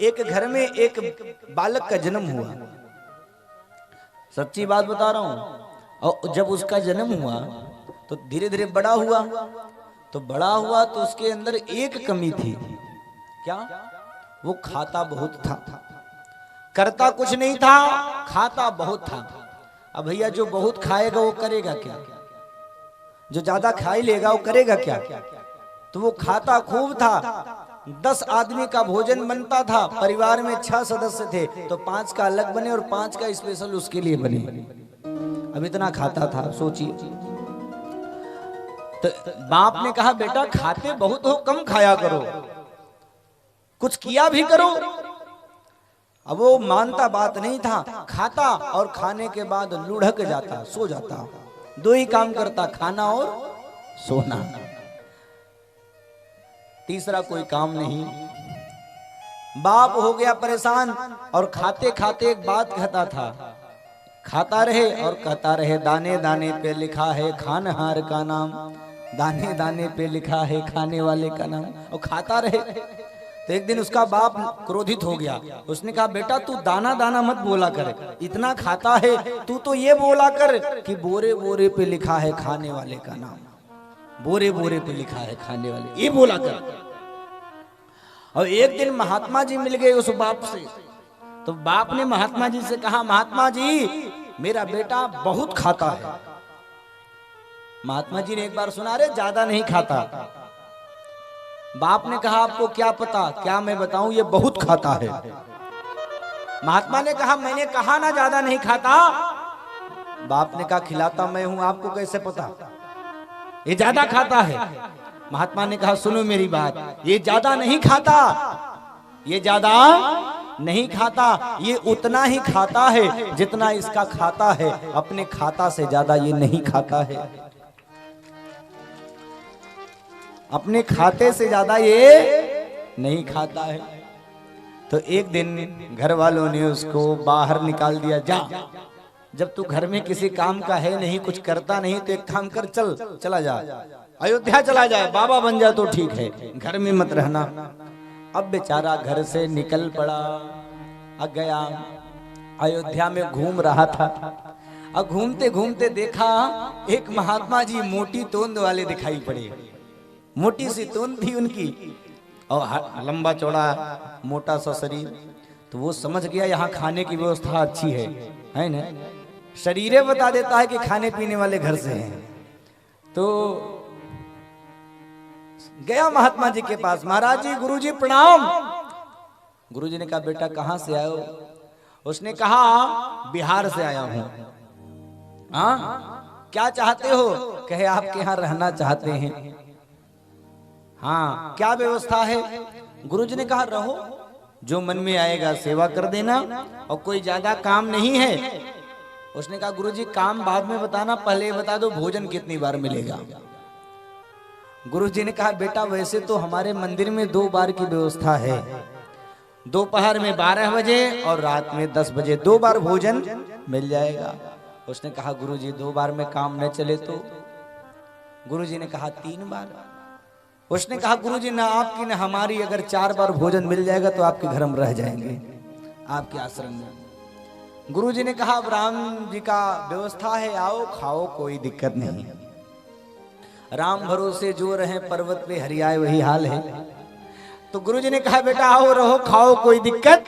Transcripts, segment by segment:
एक घर में एक बालक का जन्म हुआ, सच्ची बात बता रहा हूं। और जब उसका जन्म हुआ तो धीरे धीरे बड़ा हुआ, तो उसके अंदर एक कमी थी। क्या? वो खाता बहुत था, करता कुछ नहीं था, खाता बहुत था। अब भैया जो बहुत खाएगा वो करेगा क्या? जो ज्यादा खा ही लेगा वो करेगा क्या? तो वो खाता खूब था। 10 आदमी का भोजन बनता था, परिवार में 6 सदस्य थे, तो 5 का अलग बने और 5 का स्पेशल उसके लिए बने। अब इतना खाता था, सोचिए। तो बाप ने कहा बेटा खाते बहुत हो, कम खाया करो, कुछ किया भी करो। अब वो मानता बात नहीं था, खाता और खाने के बाद लुढ़क जाता, सो जाता। 2 ही काम करता, खाना और सोना, तीसरा कोई काम नहीं। बाप हो गया परेशान और खाते खाते एक बात कहता था, खाता रहे और कहता रहे दाने दाने पे लिखा है खानहार का नाम, दाने दाने पे लिखा है खाने वाले का नाम, और खाता रहे। तो एक दिन उसका बाप क्रोधित हो गया, उसने कहा बेटा तू दाना दाना मत बोला कर, इतना खाता है, तू तो ये बोला कर कि बोरे बोरे पे लिखा है खाने वाले का नाम, बोरे बोरे पे लिखा है खाने वाले, ये बोला कर। और एक दिन महात्मा जी मिल गए उस बाप से, तो बाप ने महात्मा जी से कहा महात्मा जी मेरा बेटा बहुत खाता है। महात्मा जी ने एक बार सुना, रे ज्यादा नहीं खाता। बाप ने कहा आपको क्या पता, क्या मैं बताऊं, ये बहुत खाता है। महात्मा ने कहा मैंने कहा ना ज्यादा नहीं खाता। बाप ने कहा खिलाता मैं हूं, आपको कैसे पता ये ज्यादा खाता है? महात्मा ने कहा सुनो मेरी बात, ये ज्यादा नहीं खाता, ये ज्यादा नहीं खाता, ये उतना ही खाता है जितना इसका खाता है, अपने खाता से ज्यादा ये नहीं खाता है, अपने खाते से ज्यादा ये नहीं खाता है। तो एक दिन घर वालों ने उसको बाहर निकाल दिया, जा जब तू घर में किसी काम का है नहीं, कुछ करता नहीं, तो एक काम कर, चला जा अयोध्या चला जाए, बाबा बन जा तो ठीक है, घर में मत रहना। अब बेचारा घर से निकल पड़ा, अब गया अयोध्या में घूम रहा था। अब घूमते घूमते देखा एक महात्मा जी मोटी तोंद वाले दिखाई पड़े, मोटी सी तोंद थी उनकी और लंबा चौड़ा मोटा सा शरीर। तो वो समझ गया यहाँ खाने की व्यवस्था अच्छी है ना, शरीर बता देता है कि खाने पीने वाले घर से हैं। तो गया महात्मा जी के पास, महाराज जी गुरुजी प्रणाम। गुरुजी ने कहा बेटा कहां से आए हो? उसने कहा बिहार से आया हूं। हाँ क्या चाहते हो? कहे आपके यहाँ रहना चाहते हैं। हाँ क्या व्यवस्था है? गुरुजी ने कहा रहो, जो मन में आएगा सेवा कर देना, और कोई ज्यादा काम नहीं है। उसने कहा गुरुजी काम बाद में बताना, पहले बता दो भोजन कितनी बार मिलेगा। गुरुजी ने कहा बेटा वैसे तो हमारे मंदिर में 2 बार की व्यवस्था है, दोपहर में 12 बजे और रात में 10 बजे 2 बार भोजन मिल जाएगा। उसने कहा गुरुजी 2 बार में काम न चले तो? गुरुजी ने कहा 3 बार। उसने कहा गुरुजी ना आपकी ना हमारी, अगर 4 बार भोजन मिल जाएगा तो आपके घर में रह जाएंगे, आपके आश्रम में। गुरुजी ने कहा अब राम जी का व्यवस्था है, आओ खाओ कोई दिक्कत नहीं, राम भरोसे जो रहे पर्वत पे हरियाए वही हाल है। तो गुरुजी ने कहा बेटा आओ रहो खाओ कोई दिक्कत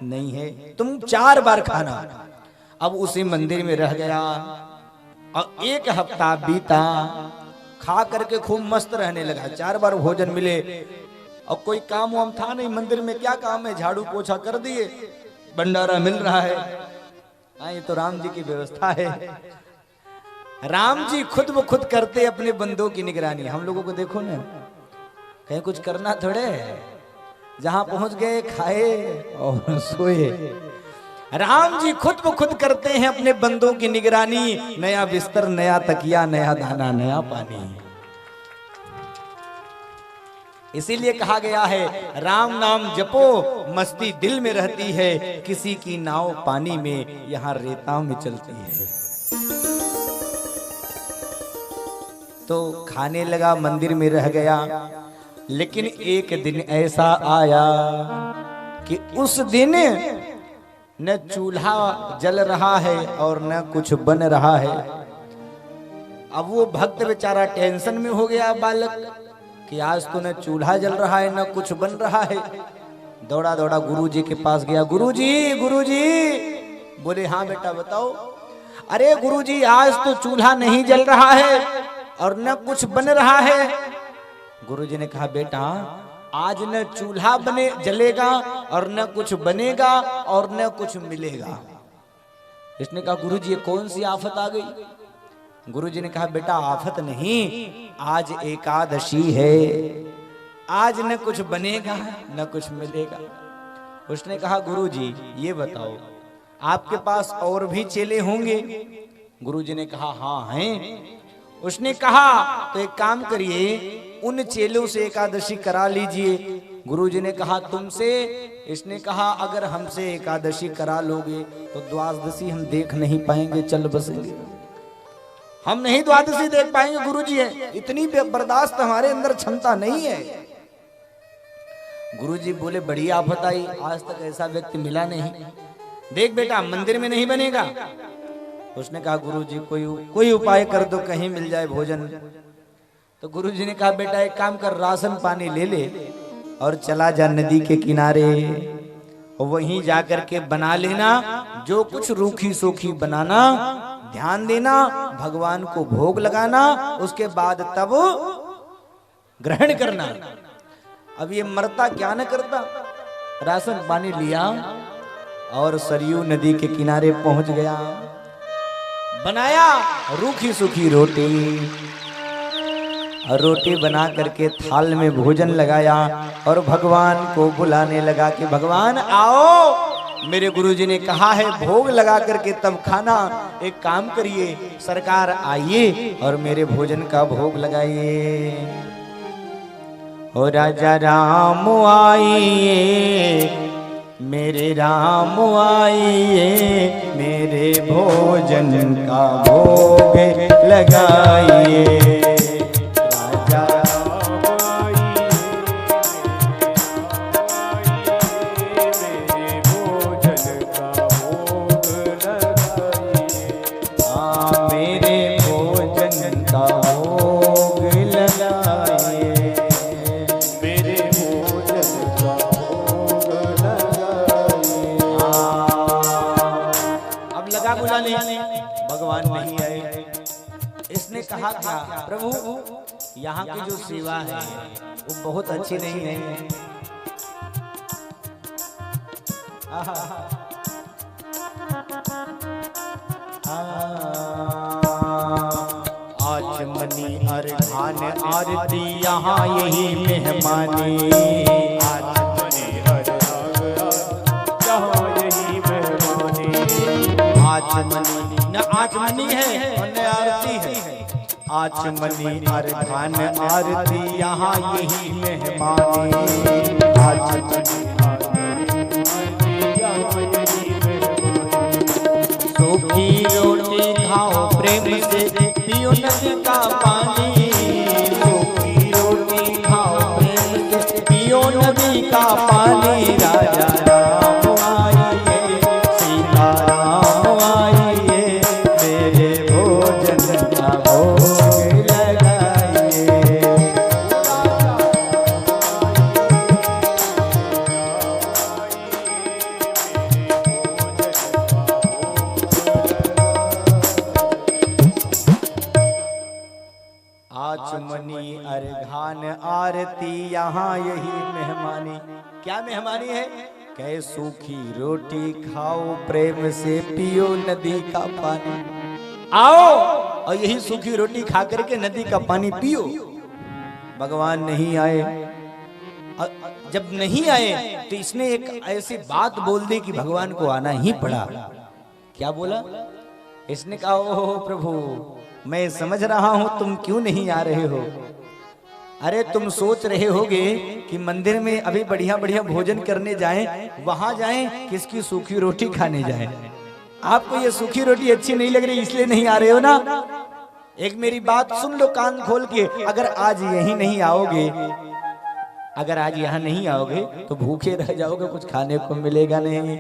नहीं है, तुम 4 बार खाना। अब उसी मंदिर में रह गया और 1 हफ्ता बीता, खा करके खूब मस्त रहने लगा, 4 बार भोजन मिले और कोई काम वाम था नहीं मंदिर में, क्या काम है, झाड़ू पोछा कर दिए, भंडारा मिल रहा है। हाँ ये तो राम जी की व्यवस्था है, राम जी खुद ब खुद करते अपने बंदों की निगरानी। हम लोगों को देखो ना, कहीं कुछ करना थोड़े, जहां पहुंच गए खाए और सोए। राम जी खुद ब खुद करते हैं अपने बंदों की निगरानी, नया बिस्तर नया तकिया नया दाना नया पानी। इसीलिए कहा गया है राम नाम जपो मस्ती दिल में रहती है, किसी की नाव पानी में यहाँ रेता में चलती है। तो खाने लगा, मंदिर में रह गया, लेकिन एक दिन ऐसा आया कि उस दिन न चूल्हा जल रहा है और न कुछ बन रहा है। अब वो भक्त बेचारा टेंशन में हो गया बालक कि आज तो न चूल्हा जल रहा है न कुछ बन रहा है। दौड़ा दौड़ा गुरुजी के पास गया। गुरुजी गुरुजी। बोले हाँ बेटा बताओ। अरे गुरुजी आज तो चूल्हा नहीं जल रहा है और न कुछ बन रहा है। गुरुजी ने कहा बेटा आज न चूल्हा बने जलेगा और न कुछ बनेगा और न कुछ मिलेगा। इसने कहा गुरुजी ये कौन सी आफत आ गई। गुरुजी ने कहा बेटा आफत नहीं, आज एकादशी है, आज न कुछ बनेगा न कुछ मिलेगा। उसने कहा गुरुजी ये बताओ आपके पास और भी चेले होंगे। गुरुजी ने कहा हाँ हैं। उसने कहा तो एक काम करिए उन चेलों से एकादशी करा लीजिए। गुरुजी ने कहा तुमसे। इसने कहा अगर हमसे एकादशी करा लोगे तो द्वादशी हम देख नहीं पाएंगे, चल बसेंगे, हम नहीं द्वादशी देख पाएंगे गुरुजी है, इतनी बर्दाश्त हमारे अंदर क्षमता नहीं है। गुरुजी बोले बड़ी आफत आई, आज तक ऐसा व्यक्ति मिला नहीं। देख बेटा मंदिर में नहीं बनेगा। उसने कहा गुरुजी कोई उपाय कर दो, कहीं मिल जाए भोजन। तो गुरुजी ने कहा बेटा एक काम कर, राशन पानी ले ले और चला जा नदी के किनारे, वहीं जाकर के बना लेना, जो कुछ रूखी सूखी बनाना, ध्यान देना, भगवान को भोग लगाना, उसके बाद तब ग्रहण करना। अब ये मरता क्या न करता। राशन पानी लिया और सरयू नदी के किनारे पहुंच गया। बनाया रूखी सूखी रोटी और रोटी बना करके थाल में भोजन लगाया और भगवान को बुलाने लगा कि भगवान आओ, मेरे गुरुजी ने कहा है भोग लगा करके तब खाना। एक काम करिए सरकार आइए और मेरे भोजन का भोग लगाइए। ओ राजा राम आइए, मेरे राम आइए, मेरे भोजन का भोग लगाइए। भगवान नहीं आए। इसने कहा था प्रभु यहाँ की जो सेवा है वो बहुत अच्छी नहीं है। आचमनी अरघान आरती यहाँ यही मेहमानी। आचमनी न आचमनी है और न आरती है। आचमनी अरघान आरती यहाँ यही मेहमानी। सूखी रोटी खाओ प्रेम से, पियो नदी का पानी। सूखी रोटी खाओ प्रेम से, पियो नदी का पानी। राजा आचमनी अरघान आरती यहाँ यही मेहमानी। क्या मेहमानी है? कहे सूखी रोटी खाओ प्रेम से, पियो नदी का पानी। आओ और यही सूखी रोटी खा करके नदी का पानी पियो। भगवान नहीं आए। जब नहीं आए तो इसने एक ऐसी बात बोल दी कि भगवान को आना ही पड़ा। क्या बोला? इसने कहा ओह प्रभु मैं समझ रहा हूं तुम क्यों नहीं आ रहे हो। अरे तुम सोच रहे होगे कि मंदिर में अभी बढ़िया बढ़िया भोजन करने जाएं, वहां जाएं किसकी सूखी रोटी खाने जाएं। आपको ये सूखी रोटी अच्छी नहीं लग रही इसलिए नहीं आ रहे हो ना। एक मेरी बात सुन लो कान खोल के, अगर आज यही नहीं आओगे अगर आज यहाँ नहीं आओगे तो भूखे रह जाओगे, कुछ खाने को मिलेगा नहीं।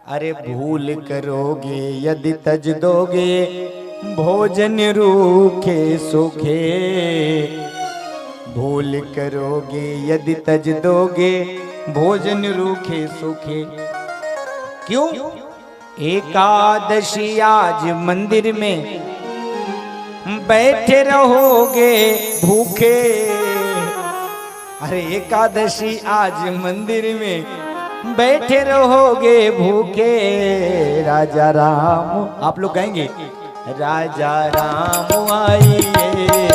अरे भूल करोगे यदि तज दोगे, भोजन रूखे सूखे। भूल करोगे यदि तज दोगे, भोजन रूखे सूखे। क्यों? एकादशी आज मंदिर में बैठे रहोगे भूखे। अरे एकादशी आज मंदिर में बैठे रहोगे भूखे। राजा राम, आप लोग गाएंगे, राजा राम आइए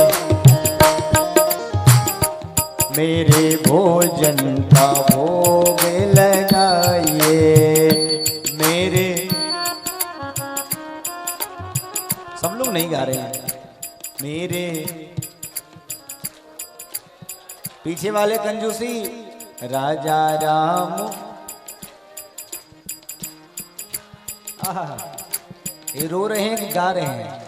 मेरे भोजन का भोग लगाइए। मेरे, सब लोग नहीं गा रहे हैं। मेरे पीछे वाले कंजूसी, राजा राम। ये रो रहे हैं कि गा रहे हैं?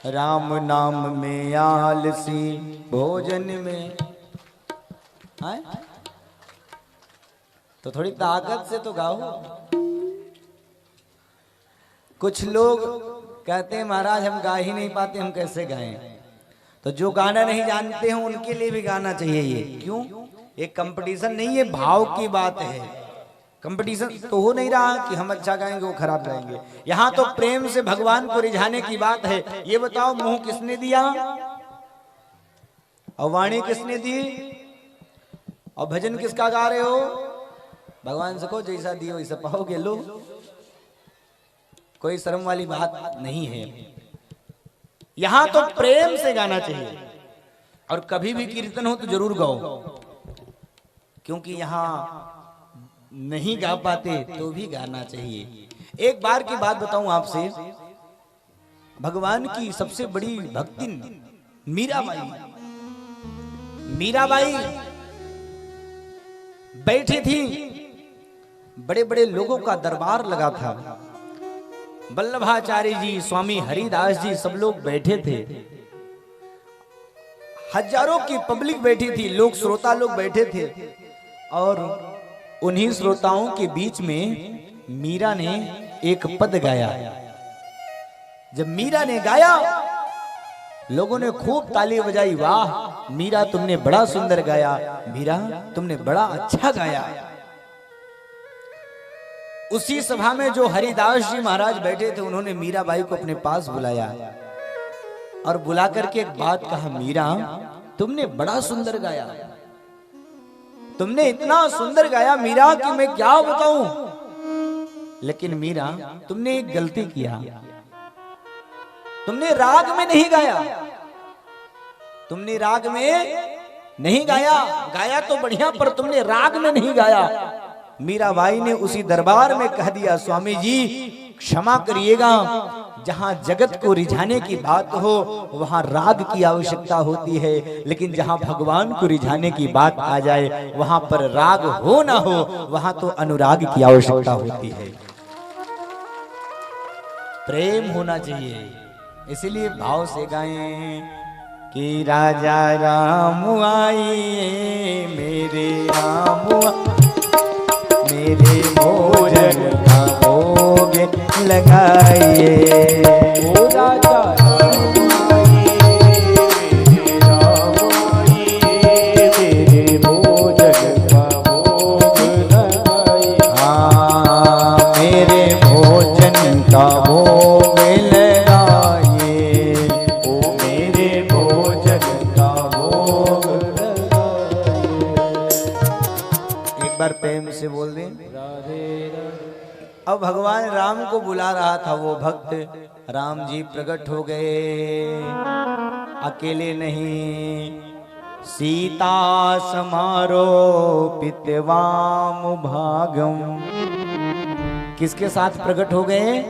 राम नाम में आलसी, भोजन में आए? तो थोड़ी ताकत से तो गाओ। कुछ लोग कहते हैं महाराज हम गा ही नहीं पाते, हम कैसे गाएं? तो जो गाना नहीं जानते हैं उनके लिए भी गाना चाहिए ये। क्यों? ये कंपटीशन नहीं है, भाव की बात है। कंपटीशन तो हो नहीं रहा कि हम अच्छा गाएंगे वो खराब गाएंगे। यहाँ तो प्रेम से भगवान को रिझाने की बात है। ये बताओ मुंह किसने दिया और वाणी किसने दी और भजन किसका गा रहे हो? भगवान से कहो जैसा दियो वैसा पाओगे। लो, कोई शर्म वाली बात नहीं है। यहां तो प्रेम से गाना चाहिए। और कभी भी कीर्तन हो तो जरूर गाओ, क्योंकि यहां नहीं गा पाते तो भी गाना चाहिए। एक बार की बात बताऊं आपसे, भगवान की सबसे बड़ी भक्तिन मीराबाई। मीराबाई बैठी थी, बड़े बड़े लोगों का दरबार लगा था। वल्लभाचार्य जी, स्वामी हरिदास जी, सब लोग बैठे थे। हजारों की पब्लिक बैठी थी, लोग श्रोता लोग बैठे थे। और उन्हीं श्रोताओं के बीच में मीरा ने एक पद गाया। जब मीरा ने गाया, लोगों ने खूब ताली बजाई। वाह मीरा, तुमने बड़ा सुंदर गाया। मीरा, तुमने बड़ा अच्छा गाया। उसी सभा में जो हरिदास जी महाराज बैठे थे, उन्होंने मीराबाई को अपने पास बुलाया और बुला करके एक बात कहा, मीरा तुमने बड़ा सुंदर गाया। तुमने इतना सुंदर गाया मीरा कि मैं क्या बताऊं। लेकिन मीरा, तुमने एक गलती किया, तुमने राग में नहीं गाया। तुमने राग में नहीं गाया। गाया तो बढ़िया, पर तुमने राग में नहीं गाया। मीराबाई ने उसी दरबार में कह दिया, स्वामी जी क्षमा करिएगा, जहां जगत को रिझाने की बात हो वहां राग की आवश्यकता होती है, लेकिन जहां भगवान को रिझाने की बात आ जाए वहां पर राग हो ना हो, वहां तो अनुराग की आवश्यकता होती है। प्रेम होना चाहिए। इसलिए भाव से गाएं कि राजा राम आइए मेरे राम, मेरे भोजन का भोग लगाइए। ओ राजा राम आइए मेरे राम आइए, मेरे भोजन का भोग लगाइए। हाँ, मेरे भोजन का भोग लगाइए। ओ मेरे भोजन का भोग लगाइए। एक बार प्रेम से बोल दें। अब भगवान राम को बुला रहा था वो भक्त। राम जी प्रकट हो गए, अकेले नहीं, सीता समारो पितवाम भागम। किसके साथ प्रकट हो गए?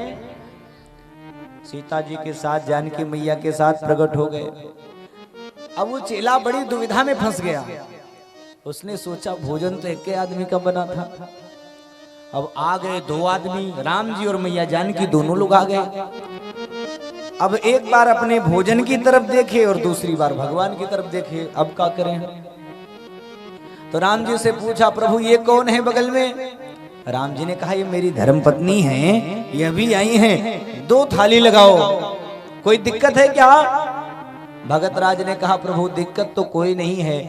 सीता जी के साथ, जानकी मैया के साथ प्रकट हो गए। अब वो चेला बड़ी दुविधा में फंस गया। उसने सोचा भोजन तो एक आदमी का बना था, अब आ गए दो आदमी, राम जी और मैया जानकी दोनों लोग आ गए। अब एक बार अपने भोजन की तरफ देखे और दूसरी बार भगवान की तरफ देखे। अब क्या करें? तो राम जी से पूछा, प्रभु ये कौन है बगल में? राम जी ने कहा, ये मेरी धर्मपत्नी हैं, ये भी आई हैं, 2 थाली लगाओ, कोई दिक्कत है क्या? भगत राज ने कहा, प्रभु दिक्कत तो कोई नहीं है,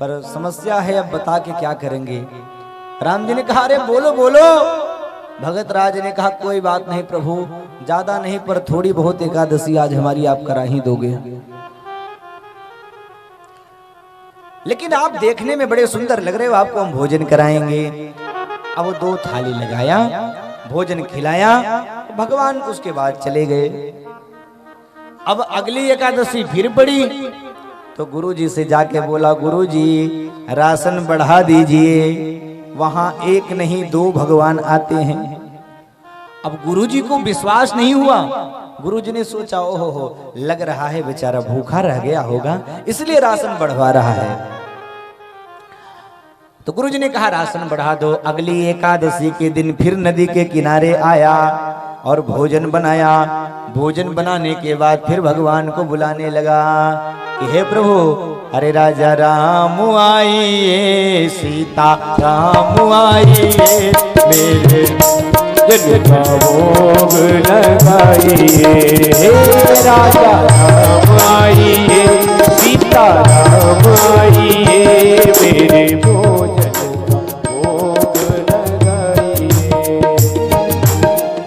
पर समस्या है, अब बता के क्या करेंगे? राम जी ने कहा, अरे बोलो बोलो। भगत राज ने कहा, कोई बात नहीं प्रभु, ज्यादा नहीं पर थोड़ी बहुत एकादशी आज हमारी आप करा ही दोगे। लेकिन आप देखने में बड़े सुंदर लग रहे हो, आपको हम भोजन कराएंगे। अब वो 2 थाली लगाया, भोजन खिलाया, भगवान उसके बाद चले गए। अब अगली एकादशी फिर पड़ी तो गुरुजी से जाके बोला, गुरुजी राशन बढ़ा दीजिए, वहां 1 नहीं 2 भगवान आते हैं। अब गुरुजी को विश्वास नहीं हुआ। गुरुजी ने सोचा, ओहो हो, लग रहा है बेचारा भूखा रह गया होगा, इसलिए राशन बढ़वा रहा है। तो गुरुजी ने कहा, राशन बढ़ा दो। अगली एकादशी के दिन फिर नदी के किनारे आया और भोजन बनाया। भोजन बनाने के बाद फिर भगवान को बुलाने लगा कि हे प्रभु, अरे राजा राम आइए, सीता राम आइए, मेरे दिल का भोग लगाइए। हे राजा राम आइए, सीता राम आइए, मेरे भोजन का भोग लगाइए,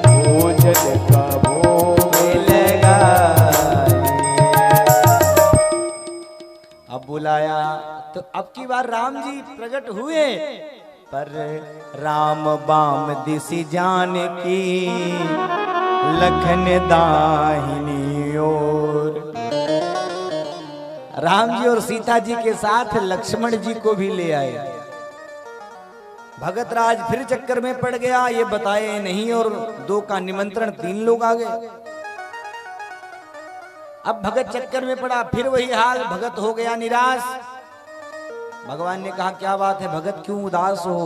भोजन का भोग लगाइए। अब बुलाया तो अब की बार राम जी प्रकट हुए, पर राम बाम दिशि जान की, लखन दाहिनी ओर। राम जी और सीता जी के साथ लक्ष्मण जी को भी ले आए। भगत राज फिर चक्कर में पड़ गया, ये बताए नहीं, और 2 का निमंत्रण 3 लोग आ गए। अब भगत चक्कर में पड़ा, फिर वही हाल, भगत हो गया निराश। भगवान ने कहा, क्या बात है भगत, क्यों उदास हो?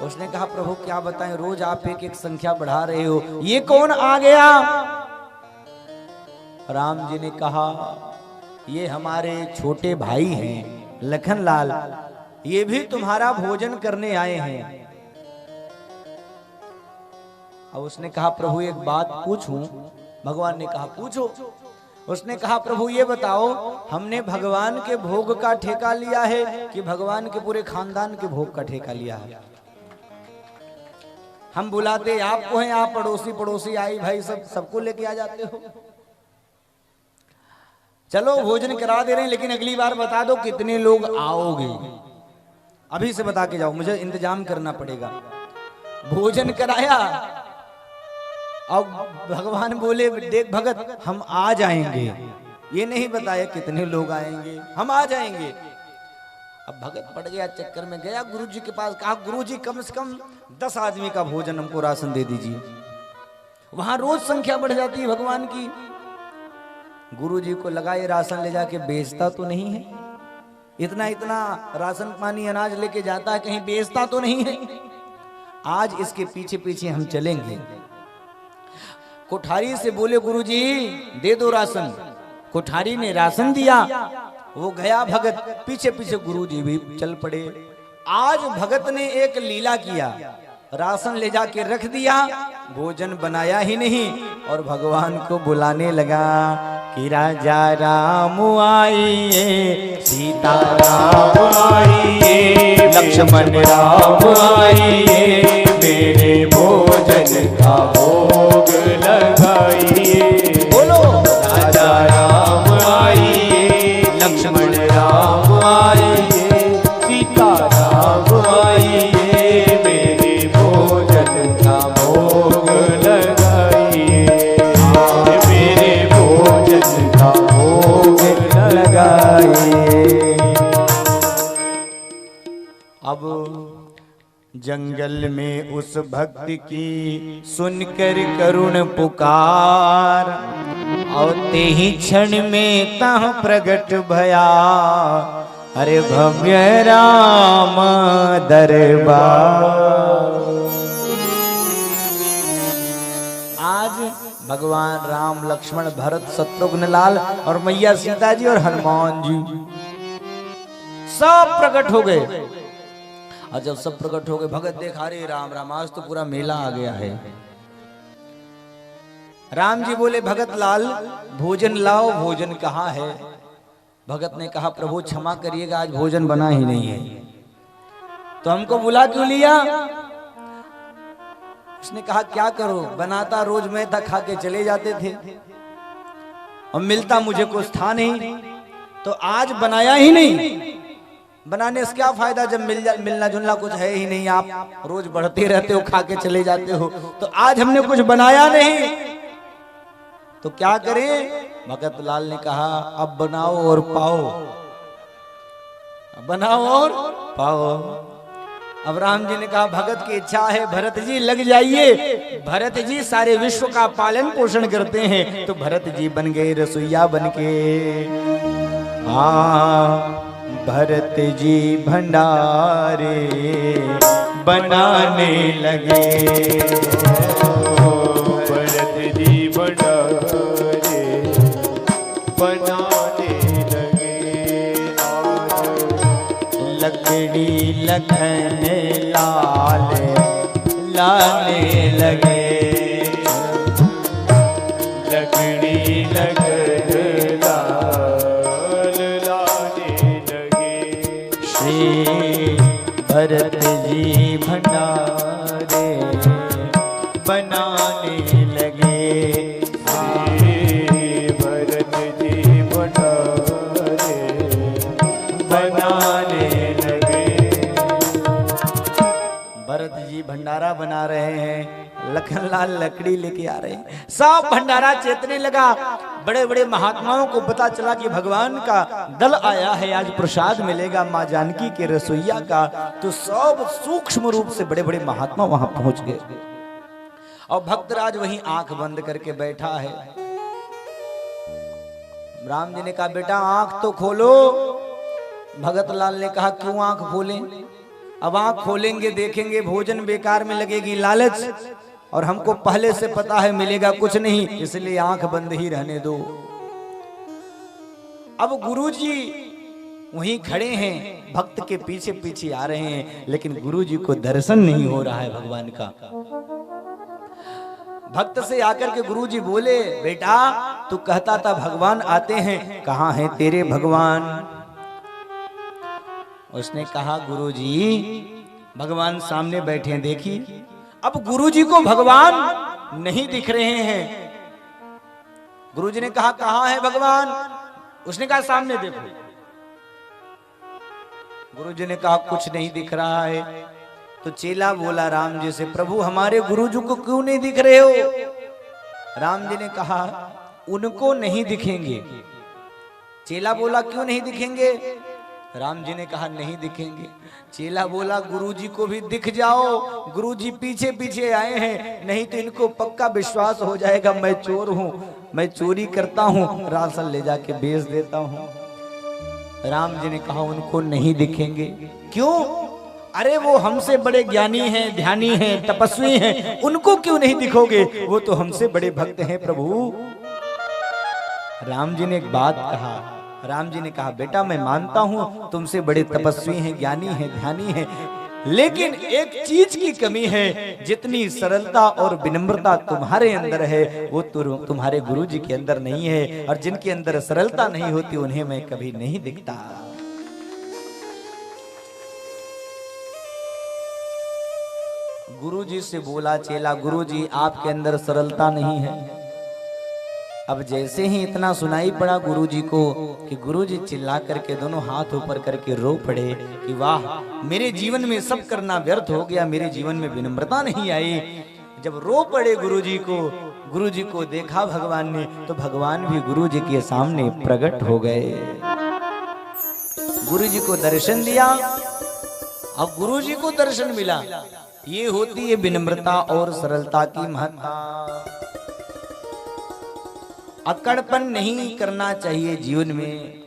उसने कहा, प्रभु क्या बताएं, रोज आप एक संख्या बढ़ा रहे हो, ये कौन आ गया? राम जी ने कहा, ये हमारे छोटे भाई हैं लखनलाल, ये भी तुम्हारा भोजन करने आए हैं। अब उसने कहा, प्रभु एक बात पूछूं? भगवान ने कहा, पूछो। उसने कहा, प्रभु ये बताओ, हमने भगवान के भोग का ठेका लिया है कि भगवान के पूरे खानदान के भोग का ठेका लिया है? हम बुलाते आपको हैं, आप पड़ोसी पड़ोसी आई भाई सबको लेके आ जाते हो। चलो भोजन करा दे रहे हैं, लेकिन अगली बार बता दो कितने लोग आओगे, अभी से बता के जाओ, मुझे इंतजाम करना पड़ेगा। भोजन कराया, अब भगवान बोले, देख भगत हम आ जाएंगे, ये नहीं बताया कितने लोग आएंगे, हम आ जाएंगे। अब भगत पड़ गया चक्कर में, गया गुरुजी के पास, कहा गुरुजी कम से कम 10 आदमी का भोजन हमको राशन दे दीजिए। वहां रोज संख्या बढ़ जाती है भगवान की। गुरुजी को लगा ये राशन ले जाके बेचता तो नहीं है, इतना इतना राशन पानी अनाज लेके जाता है, कहीं बेचता तो नहीं है। आज इसके पीछे पीछे हम चलेंगे। कोठारी से बोले, गुरुजी दे दो राशन। कोठारी ने राशन दिया, वो गया भगत, पीछे पीछे गुरुजी भी चल पड़े। आज भगत ने एक लीला किया, राशन ले जाके रख दिया, भोजन बनाया ही नहीं, और भगवान को बुलाने लगा कि राजा राम आइए, सीता राम आइए, लक्ष्मण राम आइए, मेरे भोजन का भोग लगाइए। बोलो, राजा राम आइए, लक्ष्मण राम आइए, सीता राम आइए, मेरे भोजन का भोग लगाइए, मेरे भोजन का भोग लगाइए। अब जंगल में उस भक्त की सुनकर करुण पुकार, और ते ही क्षण में तह प्रगट भया, अरे भव्य राम दरबार। आज भगवान राम, लक्ष्मण, भरत, शत्रुघ्न लाल और मैया सीता जी और हनुमान जी सब प्रकट हो गए। और जब सब प्रकट हो गए, भगत देखा, रे राम राम, आज तो पूरा मेला आ गया है। राम जी बोले, भगत लाल भोजन लाओ, भोजन कहाँ है? भगत ने कहा, प्रभु क्षमा करिएगा, आज भोजन बना ही नहीं है। तो हमको बुला क्यों लिया? उसने कहा, क्या करो, बनाता रोज मैं था, खा के चले जाते थे और मिलता मुझे कुछ था नहीं, तो आज बनाया ही नहीं। बनाने से क्या फायदा जब मिलना जुलना कुछ है ही नहीं, आप रोज बढ़ते रहते हो, खा के चले जाते हो। तो आज हमने कुछ बनाया नहीं, तो क्या करें? भगत लाल ने कहा, अब बनाओ और पाओ, बनाओ और पाओ। अब राम जी ने कहा, भगत की इच्छा है, भरत जी लग जाइए। भरत जी सारे विश्व का पालन पोषण करते हैं, तो भरत जी बन गए रसोईया बन के। भरत जी भंडारे बनाने लगे, भरत जी भंडारे बनाने लगे। लकड़ी लखन लाल लाने लगे, लकड़ी लखन लाल लाने लगे। श्री भरत जी भंडारे बनाने लगे। भरत जी भंडारे बनाने लगे। भरत जी भंडारा बना रहे हैं, लखनलाल लकड़ी लेके आ रहे हैं, सब भंडारा चेतने लगा। बड़े बड़े महात्माओं को पता चला कि भगवान का दल आया है, आज प्रसाद मिलेगा माँ जानकी के रसोईया का। तो सब सूक्ष्म रूप से बड़े बड़े महात्मा वहां पहुंच गए और भक्तराज वहीं आंख बंद करके बैठा है। राम जी ने कहा, बेटा आंख तो खोलो। भगत लाल ने कहा, क्यों आंख खोलें? अब आंख खोलेंगे देखेंगे भोजन बेकार में लगेगी लालच, और हमको पहले से पता है मिलेगा कुछ नहीं, इसलिए आंख बंद ही रहने दो। अब गुरुजी वहीं खड़े हैं, भक्त के पीछे पीछे आ रहे हैं, लेकिन गुरुजी को दर्शन नहीं हो रहा है भगवान का। भक्त से आकर के गुरुजी बोले, बेटा तू कहता था भगवान आते हैं, कहाँ हैं तेरे भगवान? उसने कहा, गुरुजी भगवान सामने बैठे हैं, देखिए। अब गुरुजी को भगवान नहीं दिख रहे हैं। गुरुजी ने कहा, कहाँ है भगवान? उसने कहा, सामने देखो। गुरुजी ने कहा, कुछ नहीं दिख रहा है। तो चेला बोला राम जी से, प्रभु हमारे गुरुजी को क्यों नहीं दिख रहे हो? राम जी ने कहा, उनको नहीं दिखेंगे। चेला बोला, क्यों नहीं दिखेंगे? राम जी ने कहा, नहीं दिखेंगे। चेला बोला, गुरुजी को भी दिख जाओ, गुरुजी पीछे पीछे आए हैं, नहीं तो इनको पक्का विश्वास हो जाएगा मैं चोर हूं, मैं चोरी करता हूं, राशन ले जाके बेच देता हूं। राम जी ने कहा, उनको नहीं दिखेंगे। क्यों? अरे वो हमसे बड़े ज्ञानी हैं, ध्यानी हैं, तपस्वी हैं, उनको क्यों नहीं दिखोगे? वो तो हमसे बड़े भक्त हैं प्रभु। राम जी ने एक बात कहा। राम जी ने कहा, बेटा मैं मानता हूं तुमसे बड़े तपस्वी हैं, ज्ञानी हैं, ध्यानी हैं, लेकिन एक चीज की कमी है। जितनी सरलता और विनम्रता तुम्हारे अंदर है, वो तुम्हारे गुरुजी के अंदर नहीं है, और जिनके अंदर सरलता नहीं होती उन्हें मैं कभी नहीं दिखता। गुरुजी से बोला चेला, गुरुजी आपके अंदर सरलता नहीं है। अब जैसे ही इतना सुनाई पड़ा गुरुजी को कि गुरुजी चिल्ला करके दोनों हाथ ऊपर करके रो पड़े कि वाह, मेरे जीवन में सब करना व्यर्थ हो गया, मेरे जीवन में विनम्रता नहीं आई। जब रो पड़े गुरुजी को देखा भगवान ने, तो भगवान भी गुरुजी के सामने प्रकट हो गए। गुरुजी को दर्शन दिया। अब गुरुजी को दर्शन मिला। ये होती है विनम्रता और सरलता की महत्ता। अकड़पन नहीं करना चाहिए जीवन में।